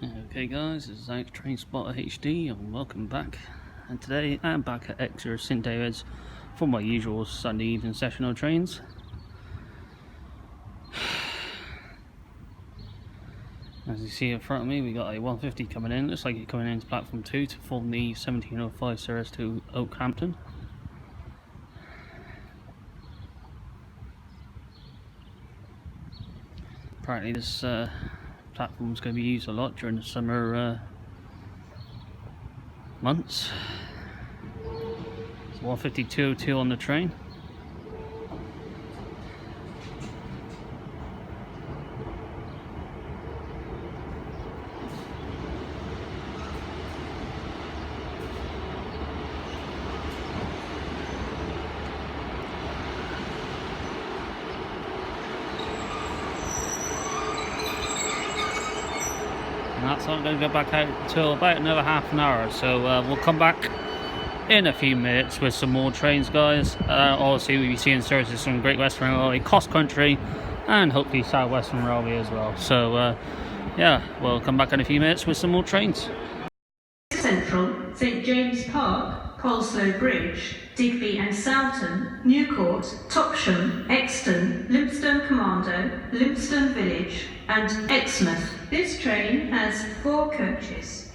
Okay guys, this is Alex Train Spotter HD and welcome back. And today I'm back at Exeter St David's for my usual Sunday evening session on trains. As you see in front of me, we got a 150 coming in. Looks like it's coming into platform 2 to form the 1705 service to Oakhampton. Apparently this platform is going to be used a lot during the summer months. It's 150-202 on the train. And that's not going to go back out until about another half an hour, so we'll come back in a few minutes with some more trains, guys. Obviously we'll be seeing services from Great Western Railway, Crosscountry, and hopefully South Western Railway as well. So yeah, we'll come back in a few minutes with some more trains. Central, St James Park, Colslow Bridge, Digby and Salton, Newcourt, Topsham, Exton, Lympstone Commando, Lympstone Village and Exmouth. This train has 4 coaches.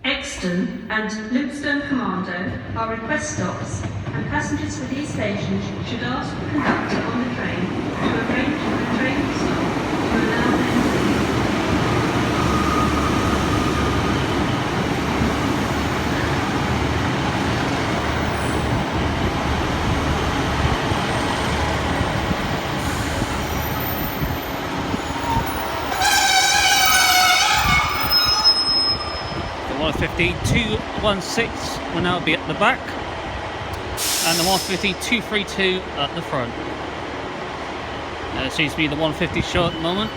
Exton and Lympstone Commando are request stops, and passengers for these stations should ask the conductor on the train to arrange for the train to stop to allow them to leave. The 150-216 will now be at the back, and the 150-232 at the front. It seems to be the 150 show at the moment.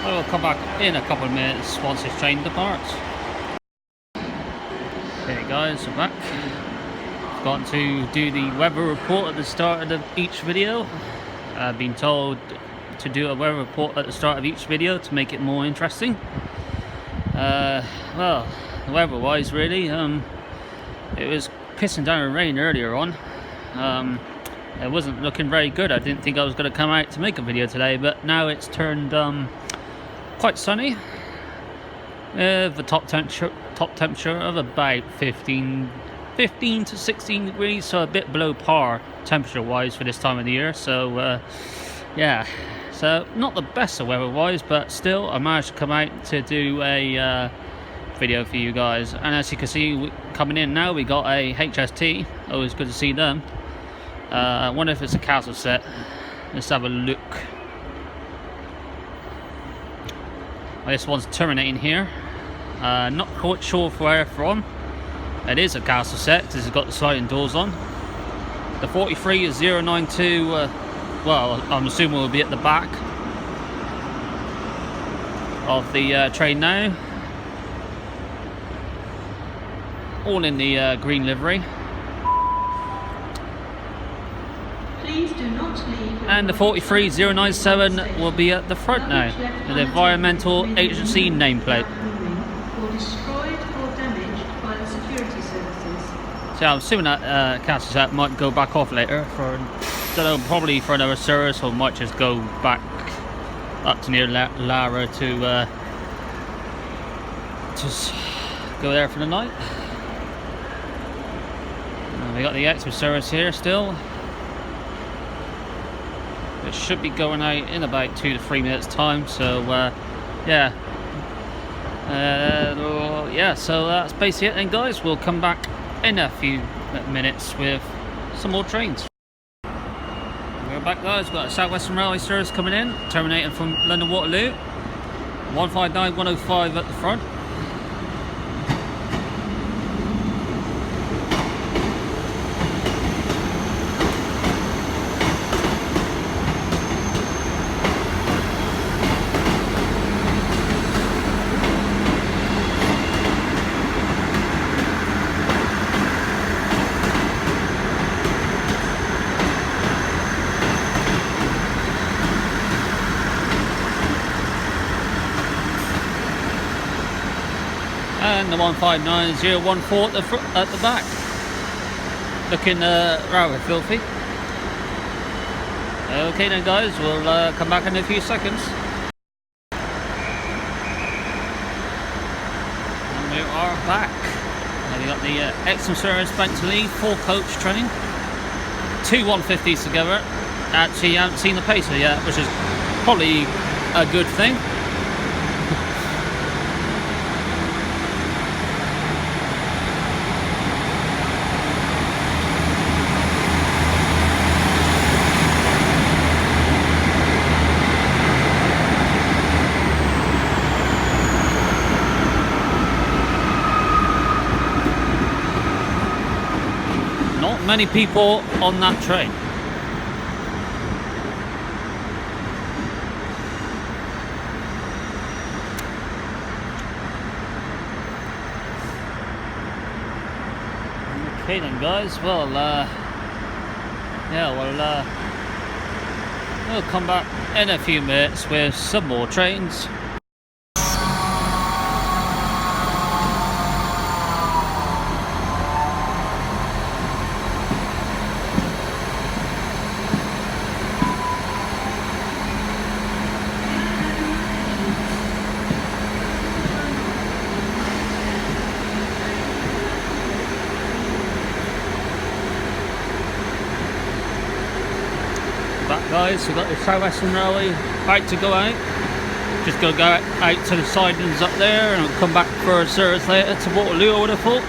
I will come back in a couple of minutes once this train departs. Okay guys, I'm back. Forgotten to do the weather report at the start of each video. I've been told to do a weather report at the start of each video to make it more interesting. Well, weather-wise, really, it was pissing down with rain earlier on. It wasn't looking very good. I didn't think I was going to come out to make a video today, but now it's turned quite sunny, with a top temperature of about 15 to 16 degrees, so a bit below par temperature-wise for this time of the year. So yeah. So not the best of weather-wise, but still I managed to come out to do a video for you guys. And as you can see, coming in now, we got a HST. Always good to see them. I wonder if it's a castle set. Let's have a look. Well, this one's terminating here. Not quite sure where from. It is a castle set because it's got the sliding doors on. The 43 is 092. Well, I'm assuming we'll be at the back of the train now, all in the green livery. Please do not leave. And the 43097 will be at the front now, with the Environmental Agency nameplate. Or destroyed or damaged by the security services. So I'm assuming that castle set might go back off later for, don't know, probably for another service, or might just go back up to near Lara to just go there for the night. We got the Exeter service here still. It should be going out in about 2 to 3 minutes time. So yeah, yeah. So that's basically it. Then, guys, we'll come back in a few minutes with some more trains. We're back, guys. We've got a South Western Railway service coming in, terminating from London Waterloo. 159-105 at the front. again, the 159014 at the back. Looking rather filthy. Okay then guys, we'll come back in a few seconds. And we are back. We got the Exeter service back to lead, 4 coach train. 2 150s together. Actually haven't seen the pacer yet, which is probably a good thing. Not many people on that train. Okay then guys, well we'll come back in a few minutes with some more trains. Back guys, we've got the South Western Railway about to go out. Just gonna go out to the sidings up there and I'll come back for a service later to Waterloo, I would have thought.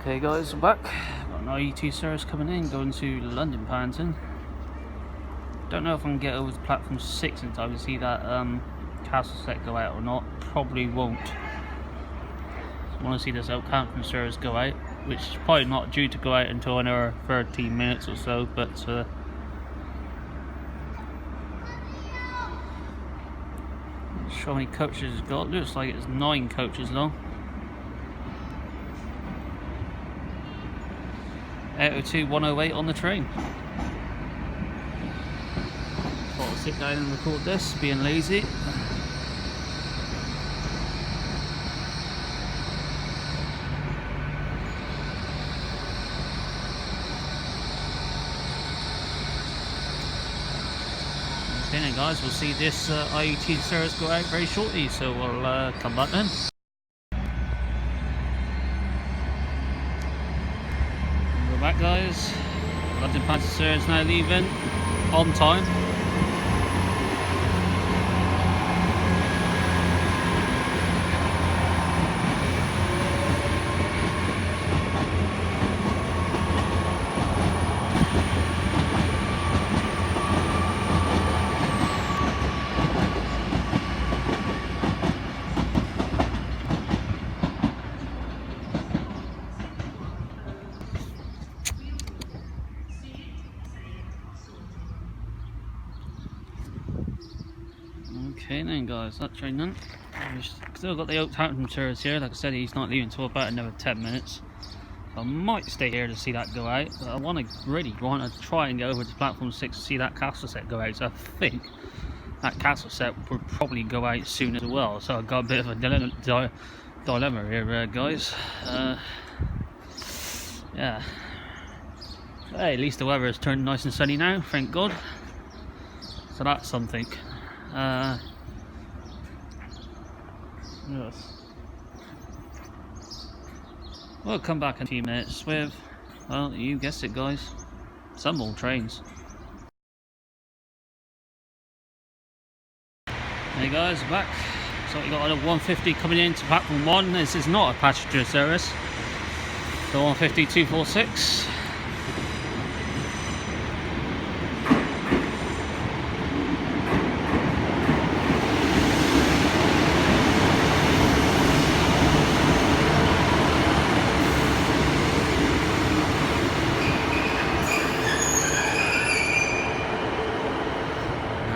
Okay guys, I'm back. Got an IE2 service coming in, going to London Paddington. Don't know if I can get over to platform 6 in time to see that castle set go out or not. Probably won't. I want to see this Southampton service go out, which is probably not due to go out until another 13 minutes or so, but how many coaches it's got. Looks like it's 9 coaches long. Out of 108 on the train. I'll sit down and record this, being lazy. Okay then guys, we'll see this IE2 service go out very shortly, so we'll come back then. We're back guys. London Paddington service now leaving on time. Okay then guys, that train done. We've still got the Southampton service here. Like I said, he's not leaving until about another 10 minutes. So I might stay here to see that go out, but I really want to try and go over to platform 6 to see that castle set go out. So I think that castle set would probably go out soon as well. So I've got a bit of a dilemma here, guys. Yeah. Hey, at least the weather has turned nice and sunny now, thank God. So that's something. Yes. We'll come back in a few minutes with, well, you guessed it guys, some more trains. Hey guys, we're back. So we got a 150 coming into platform 1. This is not a passenger service. The 150 246.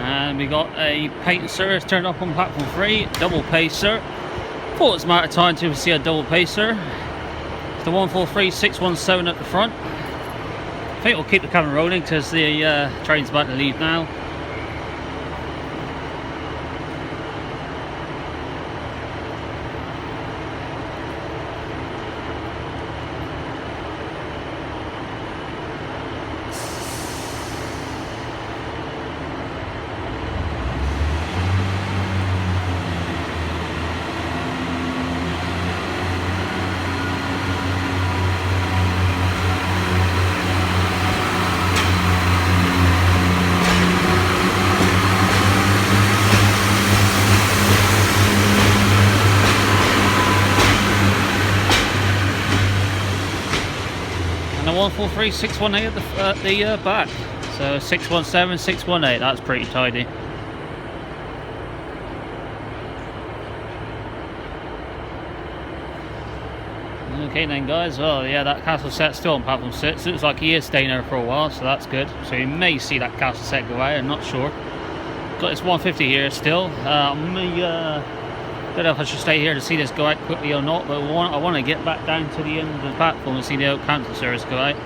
And we got a paint service turned up on platform 3, double pacer. Thought it was a matter of time to see a double pacer. It's the 143617 at the front. I think we'll keep the camera rolling because the train's about to leave now. And the 143618 at the back. So 617, 618, that's pretty tidy. Okay then guys, well yeah, that castle set's still on platform 6. Looks like he is staying there for a while, so that's good. So you may see that castle set go out, I'm not sure. Got this 150 here still. Don't know if I should stay here to see this go out quickly or not, but I want to get back down to the end of the platform and see the Oakhampton service go out.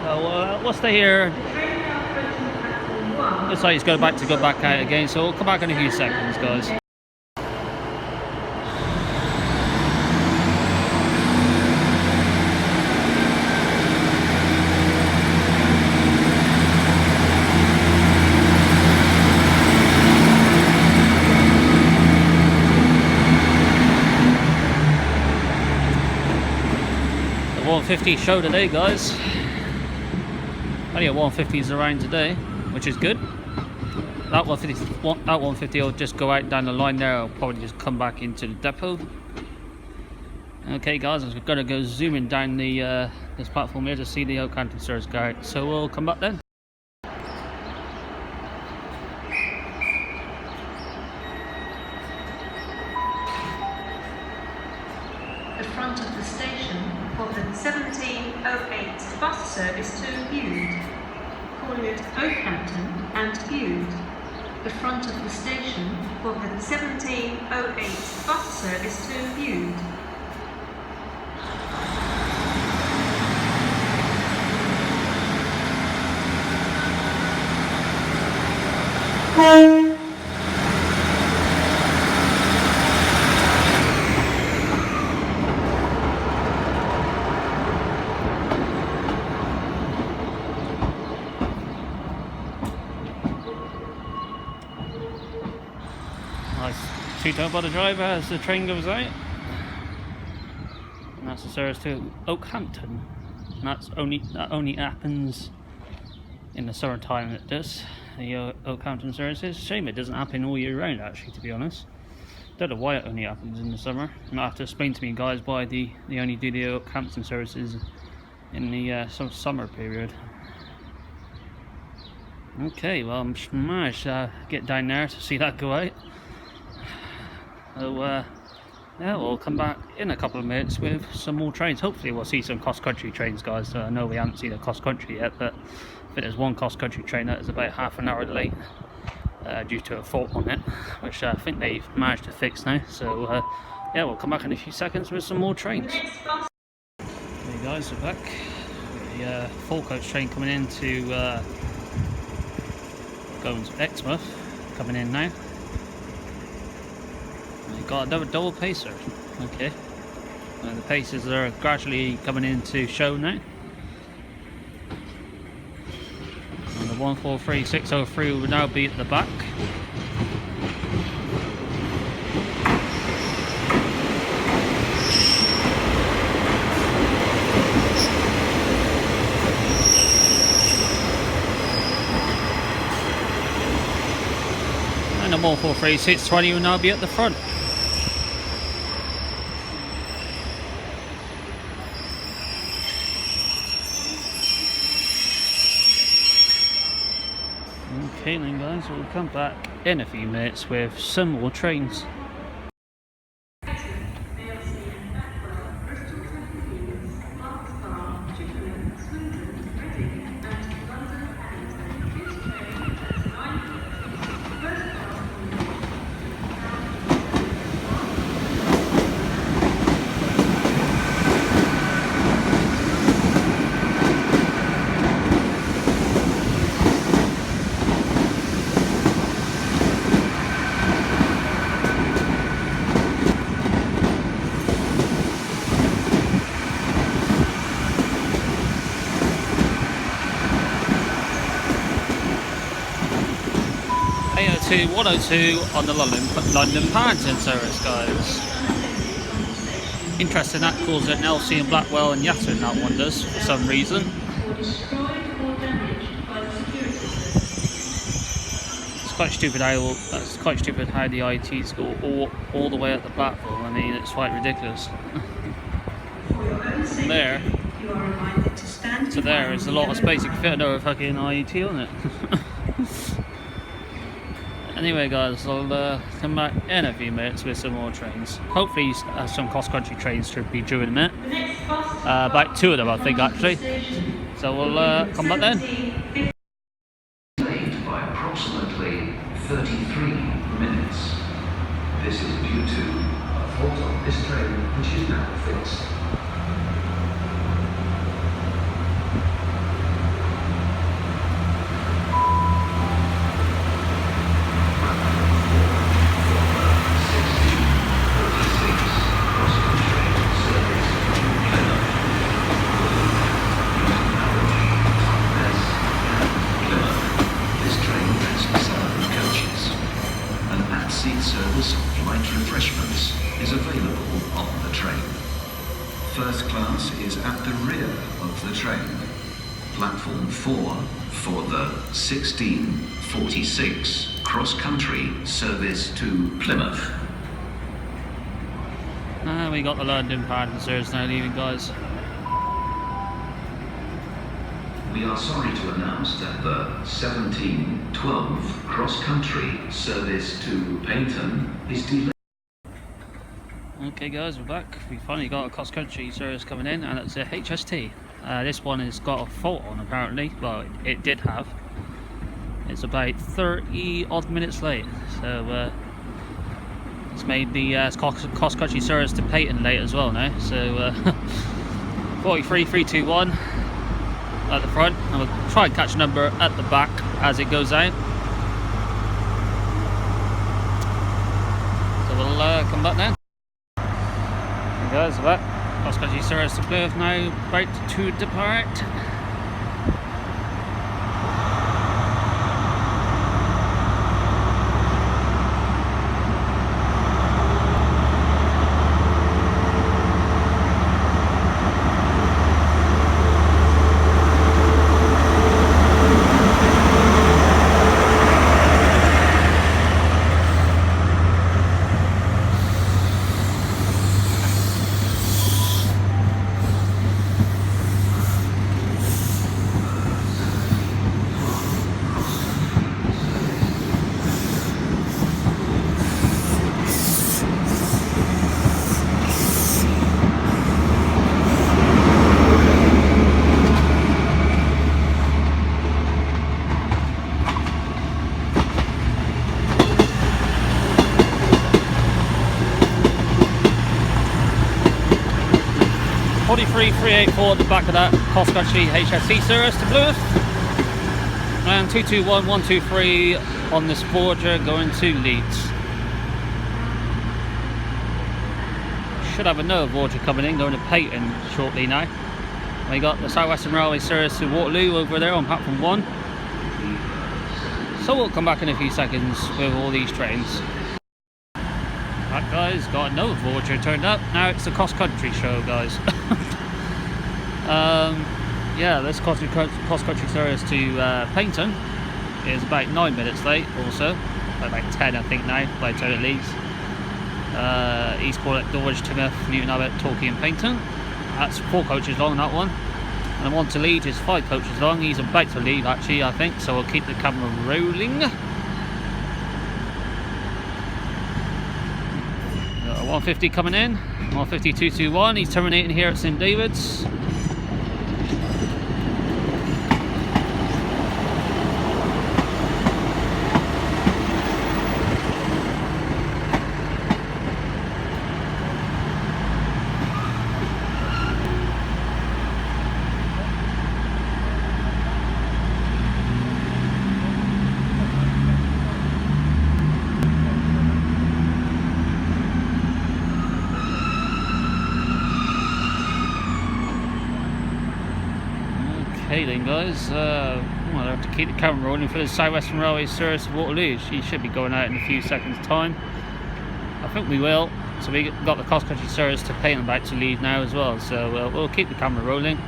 So we'll stay here. Looks like he's going back to go back out again, so we'll come back in a few seconds, guys. The 150 show today, guys. Only a 150s around today, which is good. That 150 will just go out down the line there. I'll probably just come back into the depot. Okay, guys, I'm gonna go zooming down the this platform here to see the Oakhampton service go out. So we'll come back then. The front of the station for the 1708 bus service to Bude. Calling it Oakhampton and Bude. The front of the station for the 1708 bus service to Bude. Nice two-tone by the driver as the train goes out. And that's the service to Oakhampton. And that only happens in the summertime, it does. The Oakhampton services. Shame it doesn't happen all year round, actually, to be honest. Don't know why it only happens in the summer. You might have to explain to me, guys, why they only do the Oakhampton services in the summer period. Okay, well, I'm smashed get down there to see that go out. So yeah, we'll come back in a couple of minutes with some more trains. Hopefully we'll see some cross-country trains, guys. I know we haven't seen a cross-country yet, but I think there's one cross-country train that is about half an hour late due to a fault on it, which I think they've managed to fix now. So yeah, we'll come back in a few seconds with some more trains. Hey guys, we're back. The full coach train coming in to going to Exeter, coming in now. We've got another double pacer. Okay, and the pacers are gradually coming into show now. And the 143603 will now be at the back. 1 more 43, 620 will now be at the front. Okay then guys, we'll come back in a few minutes with some more trains. To 102 on the London Paddington service, guys. Interesting, that calls it Nelsie and Blackwell and Yatton, that one does, for some reason. It's quite stupid how the ITs go all the way up the platform. I mean, it's quite ridiculous. There. So there is a lot of space. You can fit another fucking IET on it. Anyway guys, I'll come back in a few minutes with some more trains. Hopefully some cross-country trains should be due in a minute. About 2 of them I think actually. So we'll come back then. Delayed by approximately 33 minutes. This is due to a fault on this train which is now fixed. Service of light refreshments is available on the train. First class is at the rear of the train. Platform 4 for the 1646 cross-country service to Plymouth. We got the London Paddington service now leaving, guys. We are sorry to announce that the 1712 cross-country service to Paignton is delayed. Okay guys, we're back. We finally got a cross-country service coming in, and it's a HST. This one has got a fault on apparently. Well, it did have. It's about 30 odd minutes late, so it's made the cross-country service to Paignton late as well now. So 43321 at the front, and we'll try and catch a number at the back as it goes out. So we'll come back now. There goes that cross-country service to Plymouth now about to depart. .384 at the back of that cross-country HST service to Plymouth, and 221123 on this Voyager going to Leeds. Should have another Voyager coming in going to Paignton shortly now. We got the South Western Railway service to Waterloo over there on platform 1. So we'll come back in a few seconds with all these trains. Right guys, got another Voyager turned up. Now it's the cross-country show, guys. Yeah, this cross-country service to Paignton is about 9 minutes late also. about 10 I think now, by the time it leaves. East Cornet, Dawes, Timoth, Newton Abbott, Torquay and Paignton. That's 4 coaches long, that one. And the one to lead is 5 coaches long. He's about to leave actually, I think, so we'll keep the camera rolling. 150 coming in, 150.221. He's terminating here at St David's. Okay then guys, well, I have to keep the camera rolling for the South Western Railway service of Waterloo. She should be going out in a few seconds time. I think we will. So we got the cross-country service to Paignton about to leave now as well, so we'll keep the camera rolling.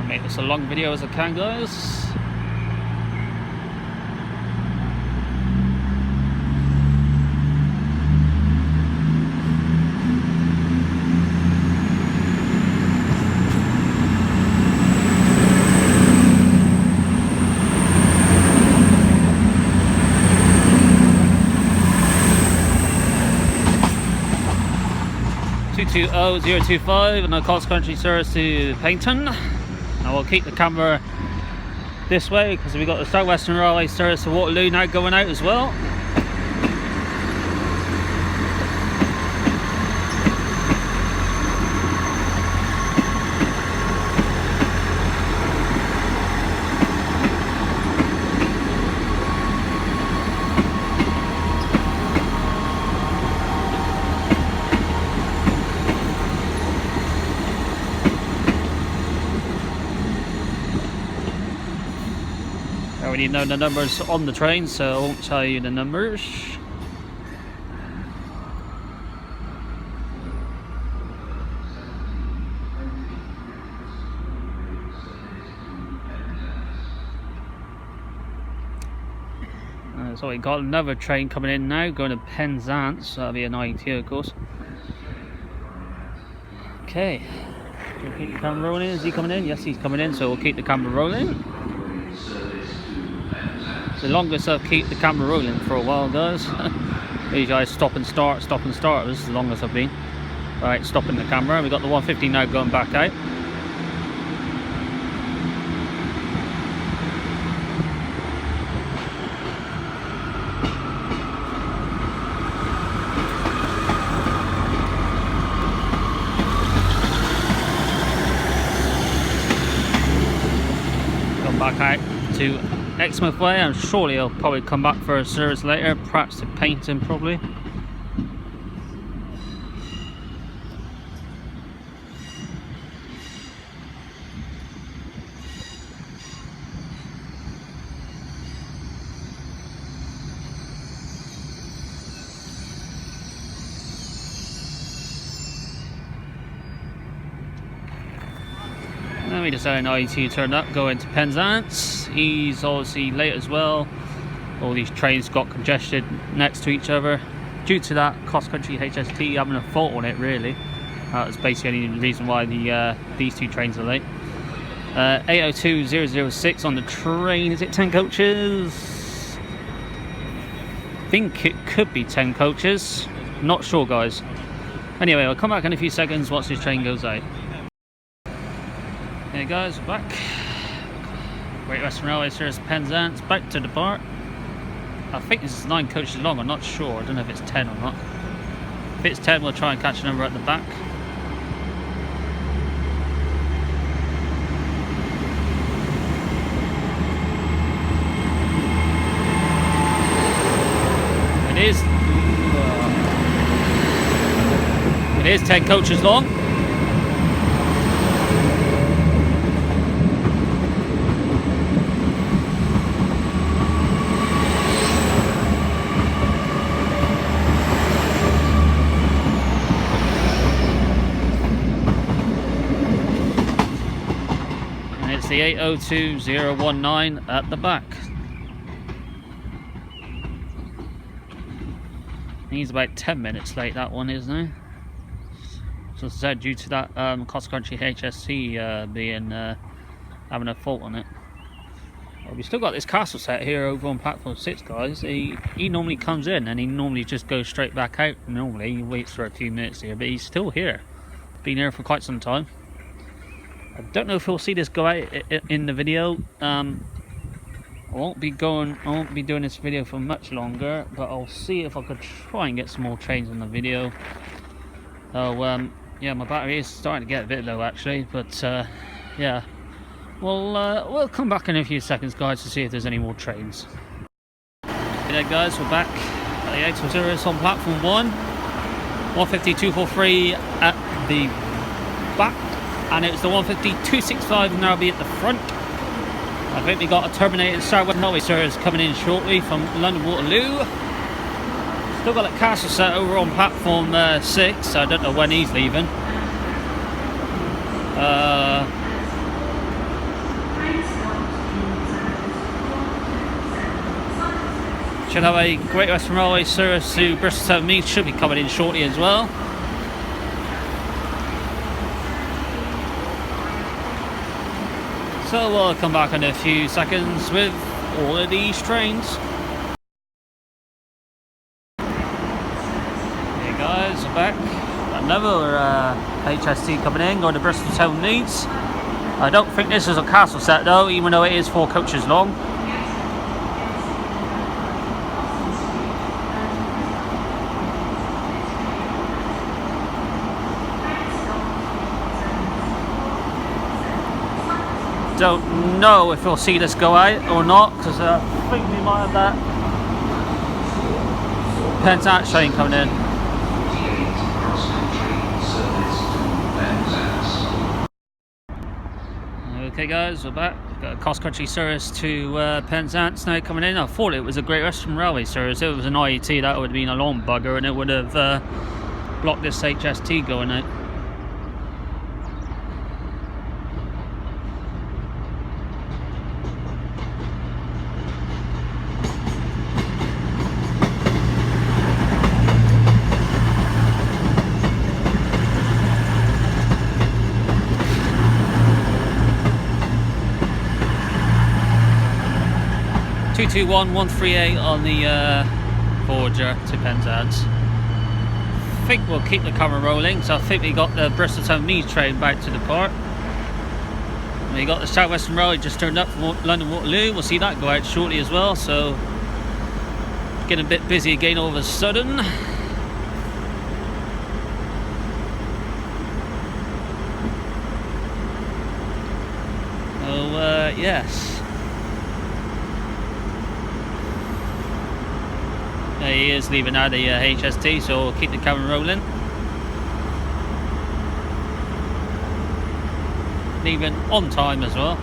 Make this a long video as I can, guys. (220.025) and a cross-country service to Paignton. And we'll keep the camera this way because we've got the South Western Railway service to Waterloo now going out as well. I already know the numbers on the train, so I won't tell you the numbers. So we got another train coming in now, going to Penzance. That'll be an IET, of course. Okay, we'll keep the camera rolling. Is he coming in? Yes, he's coming in, so we'll keep the camera rolling. The longest I've kept the camera rolling for a while, guys. Usually I stop and start, stop and start. This is the longest I've been. Alright, stopping the camera. We've got the 150 now going back out. Going back out to Exmouth way, and surely he'll probably come back for a service later, perhaps to Paignton probably. Then we decided IET turned up, going to Penzance. He's obviously late as well. All these trains got congested next to each other due to that cross-country HST having a fault on it, really. That's basically the only reason why these two trains are late. 802.006 on the train. Is it 10 coaches? I think it could be 10 coaches. Not sure, guys. Anyway, I'll come back in a few seconds once this train goes out. Okay guys, we're back. Great Western Railway service Penzance, back to depart. I think this is 9 coaches long, I'm not sure. I don't know if it's 10 or not. If it's 10, we'll try and catch a number at the back. It is 10 coaches long. the 802019 at the back. He's about 10 minutes late, that one, isn't he? So as I said, due to that cross-country HST being having a fault on it. Well, we've still got this castle set here over on platform 6, guys. He normally comes in and he normally just goes straight back out. Normally he waits for a few minutes here, but he's still here. Been here for quite some time. I don't know if we'll see this go out in the video. I won't be doing this video for much longer, but I'll see if I could try and get some more trains on the video. Oh, yeah, my battery is starting to get a bit low actually, but yeah, we'll come back in a few seconds, guys, to see if there's any more trains. Okay, guys, we're back at the Exeter on platform 1, 150-243 at the back, and it's the 150-265 now be at the front. I think we got a terminated South Western Railway service coming in shortly from London Waterloo. Still got that castle set over on platform 6. I don't know when he's leaving. Should have a Great Western Railway service to Bristol Town Meath, should be coming in shortly as well. So we'll come back in a few seconds with all of these trains. Hey guys, we're back. Another HST coming in, going to Bristol Town Meath. I don't think this is a castle set though, even though it is 4 coaches long. Don't know if we'll see this go out or not, because I think we might have that Penzance train coming in. Okay guys, we're back. Got a cross-country service to Penzance now coming in. I thought it was a Great Western Railway service. If it was an IET, that would have been a long bugger and it would have blocked this HST going out. (221-138) on the Voyager to Penzance. I think we'll keep the camera rolling, so I think we got the Bristol Town Meath train back to depart. We got the South Western Railway just turned up from London Waterloo. We'll see that go out shortly as well, so getting a bit busy again all of a sudden. Oh yes. He is leaving now the HST, so we'll keep the camera rolling. Leaving on time as well.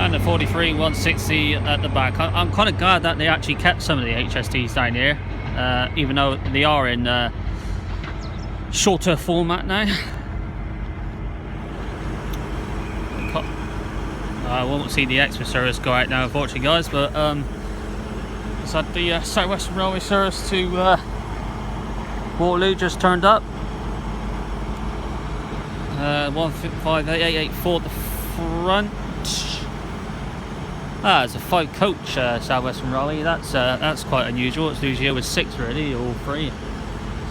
And the 43-160 at the back. I'm kind of glad that they actually kept some of the HSTs down here, even though they are in shorter format now. I won't see the extra service go out now, unfortunately, guys, but it's had the South Western Railway service to Waterloo just turned up. 15884 at the front. Ah, it's a 5 coach South Western Railway. That's quite unusual. It's usually with 6 really, or 3.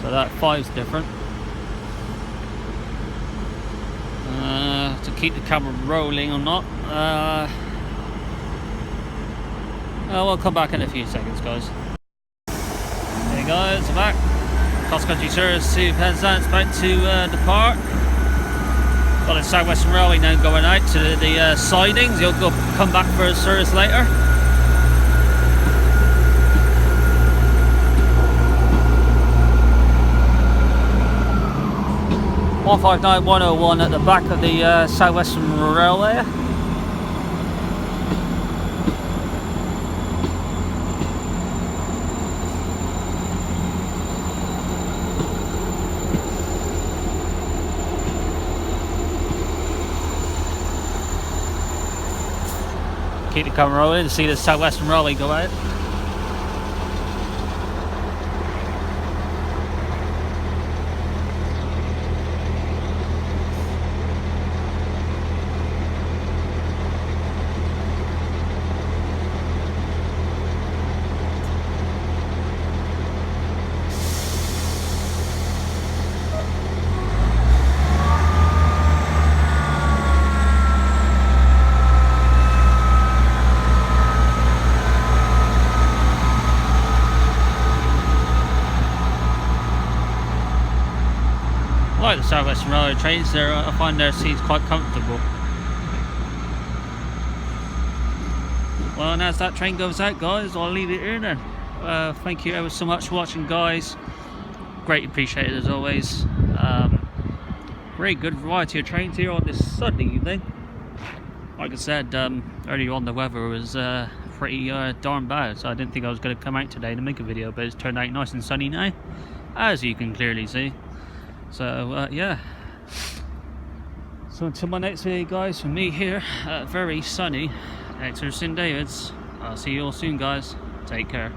So that 5's different. To keep the camera rolling or not. We'll come back in a few seconds, guys. Hey guys, we're back. Cross-country service to Penzance, back to depart. Got the South Western Railway now going out to the sidings. You'll come back for a service later. (159-101) at the back of the South Western Railway. Keep the camera rolling to see the South Western Railway go out. I like the South Western Railway trains. I find their seats quite comfortable. Well, and as that train goes out, guys, I'll leave it here then. Thank you ever so much for watching, guys. Great appreciated as always. Very good variety of trains here on this sunny evening. Like I said, earlier on the weather was pretty darn bad, so I didn't think I was going to come out today to make a video, but it's turned out nice and sunny now, as you can clearly see. So yeah, so until my next video, guys, from me here at very sunny Exeter St David's, I'll see you all soon, guys. Take care.